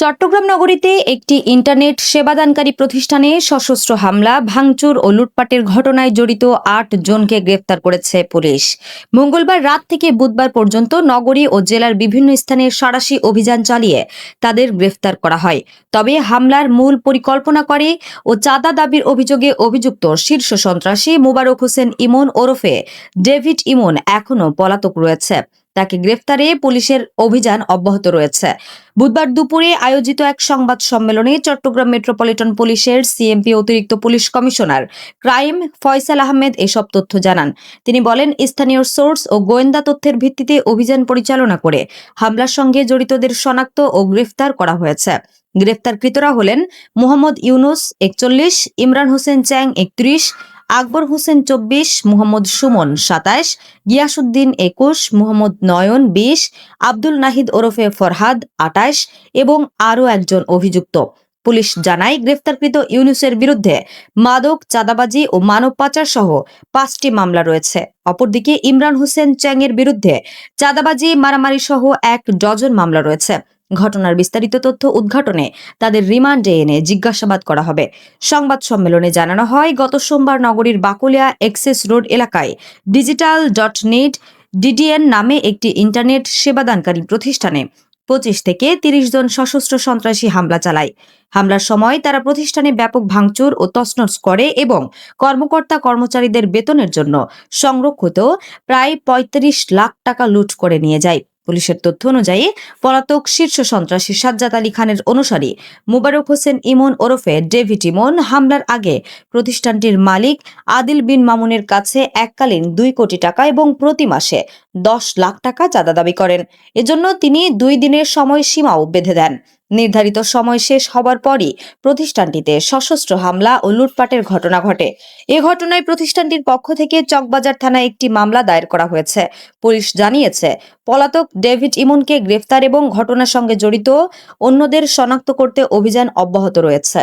চট্টগ্রাম নগরীতে একটি ইন্টারনেট সেবাদানকারী প্রতিষ্ঠানে সশস্ত্র হামলা, ভাঙচুর ও লুটপাটের ঘটনায় জড়িত ৮ জনকে গ্রেফতার করেছে পুলিশ। মঙ্গলবার রাত থেকে বুধবার পর্যন্ত নগরী ও জেলার বিভিন্ন স্থানে সাঁড়াশি অভিযান চালিয়ে তাদের গ্রেফতার করা হয়। তবে হামলার মূল পরিকল্পনা করে ও চাঁদা দাবির অভিযোগে অভিযুক্ত শীর্ষ সন্ত্রাসী মোবারক হোসেন ইমন ওরফে ডেভিড ইমন এখনও পলাতক রয়েছে। তাকে গ্রেফতারে পুলিশের অভিযান অব্যাহত রয়েছে। বুধবার দুপুরে আয়োজিত এক সংবাদ সম্মেলনে চট্টগ্রাম মেট্রোপলিটন পুলিশের সিএমপি অতিরিক্ত police commissioner crime Faisal Ahmed এসব তথ্য জানান। তিনি বলেন, স্থানীয় সোর্স ও গোয়েন্দা তথ্যের ভিত্তিতে অভিযান পরিচালনা করে হামলার সঙ্গে জড়িতদের শনাক্ত ও গ্রেফতার করা হয়েছে। গ্রেফতারকৃতরা হলেন মোহাম্মদ ইউনুস ৪১, ইমরান হোসেন চ্যাং ৩১, আকবর হোসেন ২৪, মোহাম্মদ সুমন ২৭, গিয়াসউদ্দিন ২১, মোহাম্মদ নয়ন ২০, আব্দুল নাহিদ ওরফে ফরহাদ ২৮ এবং আরও একজন অভিযুক্ত। পুলিশ জানায়, গ্রেফতারকৃত ইউনুসের বিরুদ্ধে মাদক, চাঁদাবাজি ও মানব পাচার সহ ৫টি মামলা রয়েছে। অপরদিকে ইমরান হোসেন চ্যাংয়ের বিরুদ্ধে চাঁদাবাজি, মারামারি সহ ১ ডজন মামলা রয়েছে। ঘটনার বিস্তারিত তথ্য উদ্ঘাটনে তাদের রিমান্ডে এনে জিজ্ঞাসাবাদ করা হবে। সংবাদ সম্মেলনে জানানো হয়, গত সোমবার নগরীর বাকুলিয়া এক্সেস রোড এলাকায় digital.net ডিডিএন নামে একটি ইন্টারনেট সেবাদানকারী প্রতিষ্ঠানে ২৫ থেকে ৩০ জন সশস্ত্র সন্ত্রাসী হামলা চালায়। হামলার সময় তারা প্রতিষ্ঠানে ব্যাপক ভাঙচুর ও তছনছ করে এবং কর্মকর্তা কর্মচারীদের বেতনের জন্য সংরক্ষিত প্রায় ৩৫ লাখ টাকা লুট করে নিয়ে যায়। পুলিশের তথ্য অনুযায়ী পলাতক শীর্ষ সন্ত্রাসী সাজ্জাদ আলী খানের অনুসারী মোবারক হোসেন ইমন ওরফে ডেভিড ইমন হামলার আগে প্রতিষ্ঠানটির মালিক আদিল বিন মামুনের কাছে এককালীন ২ কোটি টাকা এবং প্রতি মাসে ১০ লাখ টাকা চাঁদা দাবি করেন। এজন্য তিনি ২ দিনের সময়সীমাও বেঁধে দেন। নির্ধারিত সময় শেষ হবার পরই প্রতিষ্ঠানটিতে সশস্ত্র হামলা ও লুটপাটের ঘটনা ঘটে। এ ঘটনায় প্রতিষ্ঠানটির পক্ষ থেকে চকবাজার থানায় একটি মামলা দায়ের করা হয়েছে। পুলিশ জানিয়েছে, পলাতক ডেভিড ইমনকে গ্রেফতার এবং ঘটনার সঙ্গে জড়িত অন্যদের শনাক্ত করতে অভিযান অব্যাহত রয়েছে।